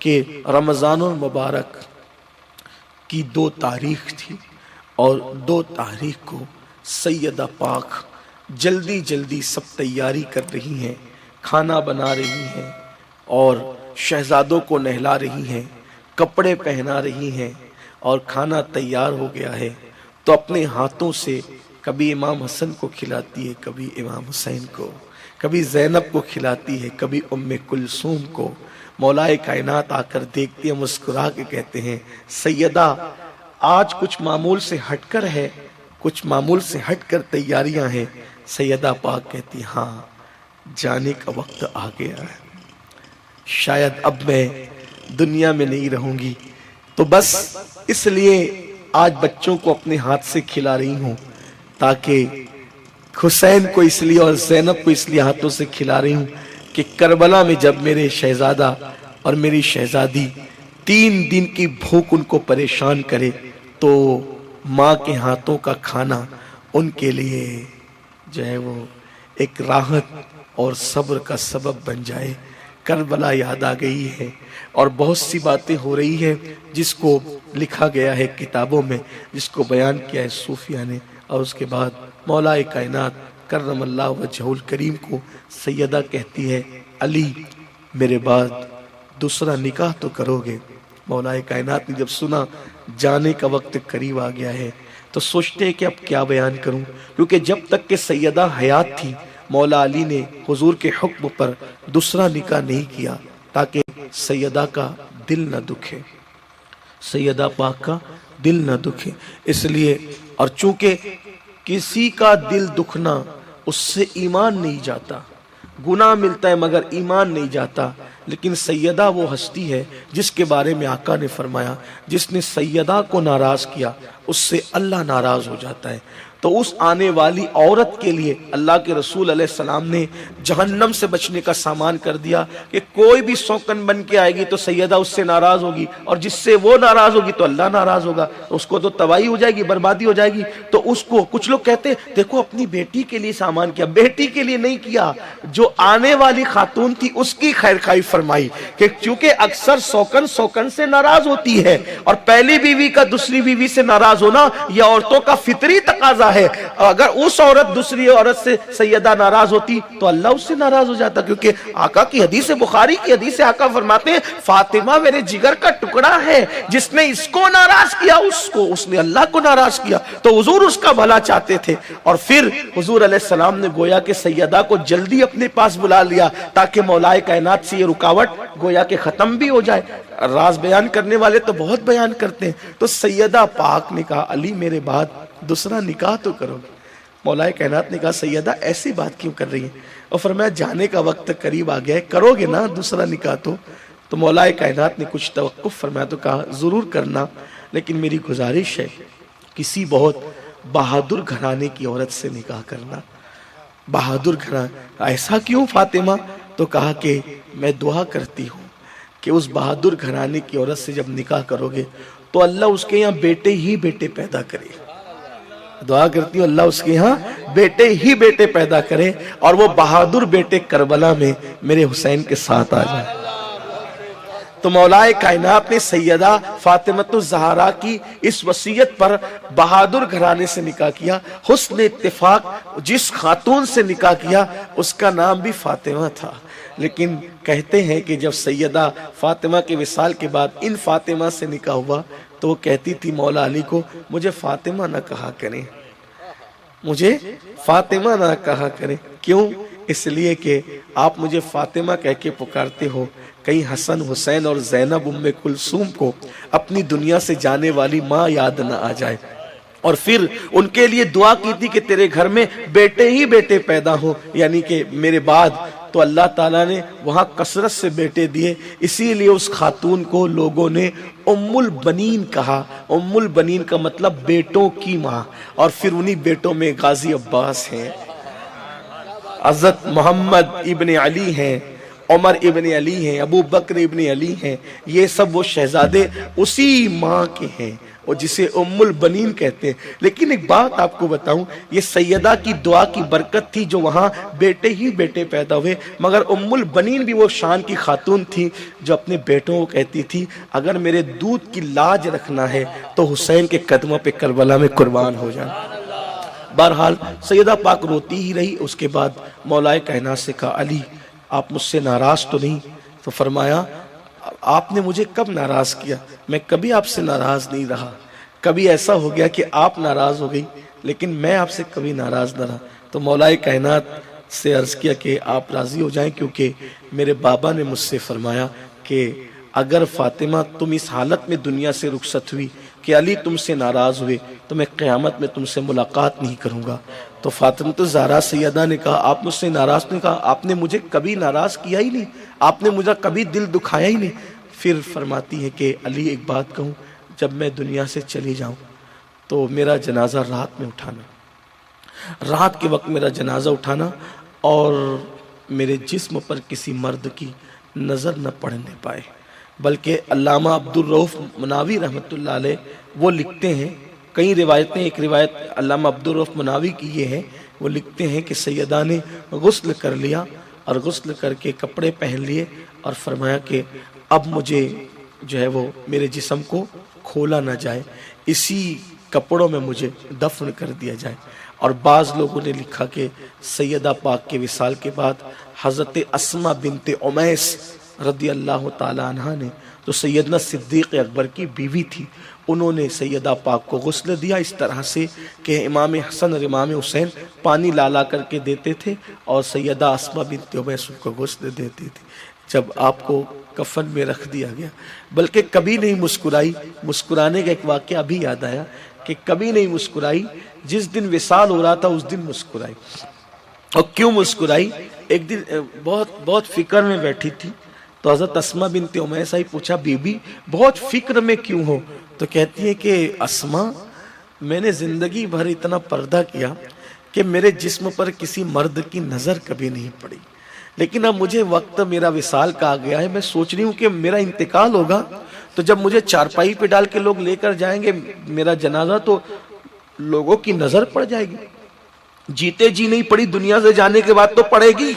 کہ رمضان المبارک کی 2 تاریخ تھی اور 2 تاریخ کو سیدہ پاک جلدی جلدی سب تیاری کر رہی ہیں، کھانا بنا رہی ہیں اور شہزادوں کو نہلا رہی ہیں، کپڑے پہنا رہی ہیں اور کھانا تیار ہو گیا ہے تو اپنے ہاتھوں سے کبھی امام حسن کو کھلاتی ہے، کبھی امام حسین کو، کبھی زینب کو کھلاتی ہے، کبھی ام کلثوم کو۔ مولا کائنات آ کر دیکھتے ہیں، مسکرا کے کہتے ہیں سیدہ آج کچھ معمول سے ہٹ کر ہے، کچھ معمول سے ہٹ کر تیاریاں ہیں۔ سیدہ پاک کہتی ہاں جانے کا وقت آ گیا ہے، شاید اب میں دنیا میں نہیں رہوں گی، تو بس اس لیے آج بچوں کو اپنے ہاتھ سے کھلا رہی ہوں، تاکہ حسین کو اس لیے اور زینب کو اس لیے ہاتھوں سے کھلا رہی ہوں کہ کربلا میں جب میرے شہزادہ اور میری شہزادی 3 دن کی بھوک ان کو پریشان کرے تو ماں کے ہاتھوں کا کھانا ان کے لیے جو ہے وہ ایک راحت اور صبر کا سبب بن جائے۔ کربلا یاد آ گئی ہے اور بہت سی باتیں ہو رہی ہیں جس کو لکھا گیا ہے کتابوں میں، جس کو بیان کیا ہے صوفیہ نے، اور اس کے بعد مولا کائنات کرم اللہ وجہہ الکریم کو سیدہ کہتی ہے علی میرے بعد دوسرا نکاح تو کرو گے؟ مولا کائنات نے جب سنا جانے کا وقت قریب آ گیا ہے تو سوچتے ہیں کہ اب کیا بیان کروں، کیونکہ جب تک کہ سیدہ حیات تھی مولا علی نے حضور کے حکم پر دوسرا نکاح نہیں کیا تاکہ سیدہ کا دل نہ دکھے، سیدہ پاک کا دل نہ دکھے۔ اس لیے اور چونکہ کسی کا دل دکھنا اس سے ایمان نہیں جاتا، گناہ ملتا ہے مگر ایمان نہیں جاتا، لیکن سیدہ وہ ہستی ہے جس کے بارے میں آقا نے فرمایا جس نے سیدہ کو ناراض کیا اس سے اللہ ناراض ہو جاتا ہے۔ تو اس آنے والی عورت کے لیے اللہ کے رسول علیہ السلام نے جہنم سے بچنے کا سامان کر دیا کہ کوئی بھی سوکن بن کے آئے گی تو سیدہ اس سے ناراض ہوگی، اور جس سے وہ ناراض ہوگی تو اللہ ناراض ہوگا، اس کو تو تباہی ہو جائے گی، بربادی ہو جائے گی۔ تو اس کو کچھ لوگ کہتے ہیں دیکھو اپنی بیٹی کے لیے سامان کیا، بیٹی کے لیے نہیں کیا، جو آنے والی خاتون تھی اس کی خیر خواہی فرمائی، کہ چونکہ اکثر سوکن سے ناراض ہوتی ہے، اور پہلی بیوی کا دوسری بیوی سے ناراض ہونا یہ عورتوں کا فطری تقاضا ہے۔ اگر اس عورت دوسری عورت سے سیدہ ناراض ہوتی تو اللہ اس سے ناراض ہو جاتا، کیونکہ آقا کی حدیث بخاری کی حدیث آقا فرماتے ہیں فاطمہ میرے جگر کا ٹکڑا ہے، جس نے اس کو ناراض کیا اس نے اللہ کو ناراض کیا۔ تو حضور اس کا بھلا چاہتے تھے، اور پھر حضور علیہ السلام نے گویا کہ سیدہ کو جلدی اپنے پاس بلا لیا تاکہ مولا کائنات سے یہ رکاوٹ گویا کہ ختم بھی ہو جائے۔ راز بیان کرنے والے تو بہت بیان کرتے ہیں، تو سیدہ پاک نے کہا علی میرے بعد دوسرا نکاح تو کرو گے؟ مولا کائنات نے کہا سیدہ ایسی بات کیوں کر رہی ہیں؟ اور فرمایا جانے کا وقت قریب آ گیا ہے، کرو گے نا دوسرا نکاح؟ تو مولا کائنات نے کچھ توقف فرمایا تو کہا ضرور کرنا، لیکن میری گزارش ہے کسی بہت بہادر گھرانے کی عورت سے نکاح کرنا۔ بہادر گھرانے ایسا کیوں فاطمہ؟ تو کہا کہ میں دعا کرتی ہوں کہ اس بہادر گھرانے کی عورت سے جب نکاح کرو گے تو اللہ اس کے یہاں بیٹے ہی بیٹے پیدا کرے۔ دعا کرتی ہوں اللہ اس کے یہاں بیٹے ہی بیٹے پیدا کرے، اور وہ بہادر بیٹے کربلا میں میرے حسین کے ساتھ آ جائے۔ تو مولا کائنات نے سیدہ فاطمۃ الزہرا کی اس وصیت پر بہادر گھرانے سے نکاح کیا۔ حسن اتفاق جس خاتون سے نکاح کیا اس کا نام بھی فاطمہ تھا، لیکن کہتے ہیں کہ جب سیدہ فاطمہ کے وصال کے بعد ان فاطمہ سے نکاح ہوا تو وہ کہتی تھی مولا علی کو مجھے فاطمہ نہ کہا کریں، مجھے فاطمہ نہ کہا کریں۔ کیوں؟ اس لیے کہ آپ مجھے فاطمہ کہہ کے پکارتے ہو، کہیں حسن حسین اور زینب ام کلثوم کو اپنی دنیا سے جانے والی ماں یاد نہ آ جائے۔ اور پھر ان کے لیے دعا کی تھی کہ تیرے گھر میں بیٹے ہی بیٹے پیدا ہوں، یعنی کہ میرے بعد۔ تو اللہ تعالیٰ نے وہاں کثرت سے بیٹے دیے، اسی لیے اس خاتون کو لوگوں نے ام البنین کہا۔ ام البنین کا مطلب بیٹوں کی ماں، اور پھر انہی بیٹوں میں غازی عباس ہیں، حضرت محمد ابن علی ہیں، عمر ابن علی ہیں، ابو بکر ابن علی ہیں، یہ سب وہ شہزادے اسی ماں کے ہیں اور جسے ام البنین کہتے ہیں۔ لیکن ایک بات آپ کو بتاؤں، یہ سیدہ کی دعا کی برکت تھی جو وہاں بیٹے ہی بیٹے پیدا ہوئے، مگر ام البنین بھی وہ شان کی خاتون تھی جو اپنے بیٹوں کو کہتی تھی اگر میرے دودھ کی لاج رکھنا ہے تو حسین کے قدموں پہ کربلا میں قربان ہو جائے۔ بہرحال سیدہ پاک روتی ہی رہی۔ اس کے بعد مولا کائنات سے کہا علی آپ مجھ سے ناراض تو نہیں؟ تو فرمایا آپ نے مجھے کب ناراض کیا؟ میں کبھی آپ سے ناراض نہیں رہا، کبھی ایسا ہو گیا کہ آپ ناراض ہو گئی لیکن میں آپ سے کبھی ناراض نہ رہا۔ تو مولا کائنات سے عرض کیا کہ آپ راضی ہو جائیں، کیونکہ میرے بابا نے مجھ سے فرمایا کہ اگر فاطمہ تم اس حالت میں دنیا سے رخصت ہوئی کہ علی تم سے ناراض ہوئے تو میں قیامت میں تم سے ملاقات نہیں کروں گا۔ تو فاطمہ الزہرا سیدہ نے کہا آپ مجھ سے ناراض نہیں؟ کہا آپ نے مجھے کبھی ناراض کیا ہی نہیں، آپ نے مجھے کبھی دل دکھایا ہی نہیں۔ پھر فرماتی ہے کہ علی ایک بات کہوں، جب میں دنیا سے چلی جاؤں تو میرا جنازہ رات میں اٹھانا، رات کے وقت میرا جنازہ اٹھانا اور میرے جسم پر کسی مرد کی نظر نہ پڑنے پائے۔ بلکہ علامہ عبدالرؤف مناوی رحمۃ اللہ علیہ وہ لکھتے ہیں، کئی روایتیں، ایک روایت علامہ عبدالرؤف مناوی کی یہ ہے، وہ لکھتے ہیں کہ سیدہ نے غسل کر لیا اور غسل کر کے کپڑے پہن لیے اور فرمایا کہ اب مجھے جو ہے وہ میرے جسم کو کھولا نہ جائے، اسی کپڑوں میں مجھے دفن کر دیا جائے۔ اور بعض لوگوں نے لکھا کہ سیدہ پاک کے وصال کے بعد حضرت اسماء بنت عمیس رضی اللہ تعالی عنہ نے، جو سیدنا صدیق اکبر کی بیوی تھی، انہوں نے سیدہ پاک کو غسل دیا اس طرح سے کہ امام حسن اور امام حسین پانی لالا کر کے دیتے تھے اور سیدہ اسماء بنت عمیس کو غسل دیتی تھی۔ جب آپ کو کفن میں رکھ دیا گیا، بلکہ کبھی نہیں مسکرائی، مسکرانے کا ایک واقعہ ابھی یاد آیا کہ کبھی نہیں مسکرائی، جس دن وصال ہو رہا تھا اس دن مسکرائی۔ اور کیوں مسکرائی؟ ایک دن بہت فکر میں بیٹھی تھی تو حضرت اسماء بنت عمیس آئی، پوچھا بی بی بہت فکر میں کیوں ہو؟ تو کہتی ہے کہ اسماء میں نے زندگی بھر اتنا پردہ کیا کہ میرے جسم پر کسی مرد کی نظر کبھی نہیں پڑی، لیکن اب مجھے وقت میرا وصال کا آ گیا ہے، میں سوچ رہی ہوں کہ میرا انتقال ہوگا تو جب مجھے چارپائی پہ ڈال کے لوگ لے کر جائیں گے میرا جنازہ تو لوگوں کی نظر پڑ جائے گی، جیتے جی نہیں پڑی، دنیا سے جانے کے بعد تو پڑے گی،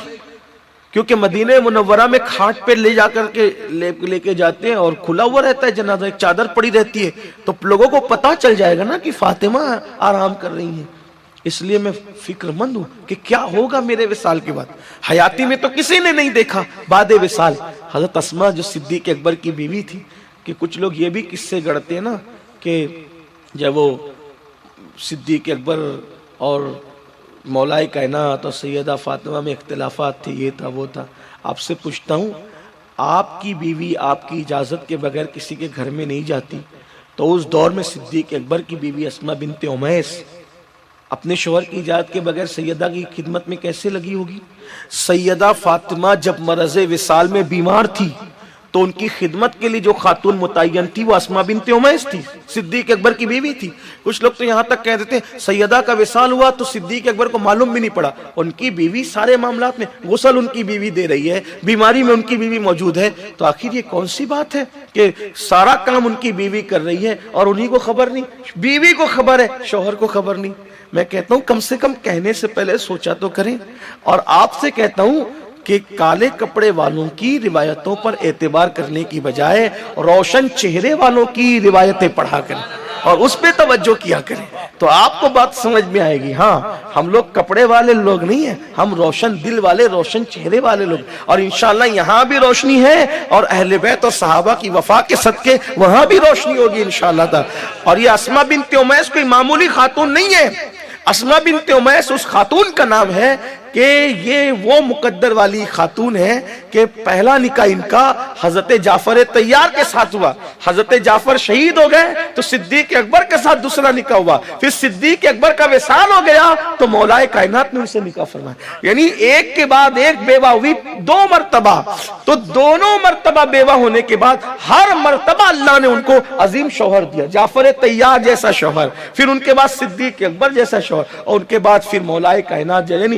کیونکہ مدینہ منورہ میں کھاٹ پہ لے جا کر کے لے کے جاتے ہیں اور کھلا ہوا رہتا ہے جنازہ، ایک چادر پڑی رہتی ہے تو لوگوں کو پتہ چل جائے گا نا کہ فاطمہ آرام کر رہی ہیں۔ اس لیے میں فکر مند ہوں کہ کیا ہوگا میرے وصال کے بعد۔ حیاتی میں تو کسی نے نہیں دیکھا، بعد وصال حضرت اسماء جو صدیق اکبر کی بیوی تھی، کہ کچھ لوگ یہ بھی قصے گڑھتے ہیں نا کہ جب وہ صدیق اکبر اور مولا کائنات اور سیدہ فاطمہ میں اختلافات تھے، یہ تھا وہ تھا۔ آپ سے پوچھتا ہوں، آپ کی بیوی آپ کی اجازت کے بغیر کسی کے گھر میں نہیں جاتی، تو اس دور میں صدیق اکبر کی بیوی اسماء بنت عمیس اپنے شوہر کی اجازت کے بغیر سیدہ کی خدمت میں کیسے لگی ہوگی؟ سیدہ فاطمہ جب مرض وصال میں بیمار تھی تو ان کی خدمت کے لیے جو خاتون متعین تھی وہ اسماء بنت عمیس تھی، صدیق اکبر کی بیوی تھی۔ کچھ لوگ تو یہاں تک کہہ دیتے ہیں سیدہ کا وصال ہوا تو صدیق اکبر کو معلوم بھی نہیں پڑا، ان کی بیوی سارے معاملات میں، غسل ان کی بیوی دے رہی ہے، بیماری میں ان کی بیوی موجود ہے، تو آخر یہ کون سی بات ہے کہ سارا کام ان کی بیوی کر رہی ہے اور انہی کو خبر نہیں؟ بیوی کو خبر ہے، شوہر کو خبر نہیں۔ میں کہتا ہوں کم سے کم کہنے سے پہلے سوچا تو کریں۔ اور آپ سے کہتا ہوں کہ کالے کپڑے والوں کی روایتوں پر اعتبار کرنے کی بجائے روشن چہرے والوں کی روایتیں پڑھا کریں اور اس پہ توجہ کیا کریں، تو آپ کو بات سمجھ میں آئے گی۔ ہاں ہم لوگ کپڑے والے لوگ نہیں ہیں، ہم روشن دل والے، روشن چہرے والے لوگ، اور انشاءاللہ یہاں بھی روشنی ہے اور اہل بیت اور صحابہ کی وفا کے صدقے وہاں بھی روشنی ہوگی انشاءاللہ تعالی۔ اور یہ اسماء بنت عمیس کوئی معمولی خاتون نہیں ہے، اسماء بنت عمیس اس خاتون کا نام ہے کہ یہ وہ مقدر والی خاتون ہے کہ پہلا نکاح ان کا حضرت جعفر طیار کے ساتھ ہوا، حضرت جعفر شہید ہو گئے تو صدیق اکبر کے ساتھ دوسرا نکاح ہوا، پھر صدیق اکبر کا وصال ہو گیا تو مولا کائنات نے ان سے نکاح فرمایا، یعنی ایک کے بعد ایک بیوہ ہوئی 2 مرتبہ، تو دونوں مرتبہ بیوہ ہونے کے بعد ہر مرتبہ اللہ نے ان کو عظیم شوہر دیا، جعفر طیار جیسا شوہر، پھر ان کے بعد صدیق اکبر جیسا شوہر، اور ان کے بعد پھر مولا کائنات، یعنی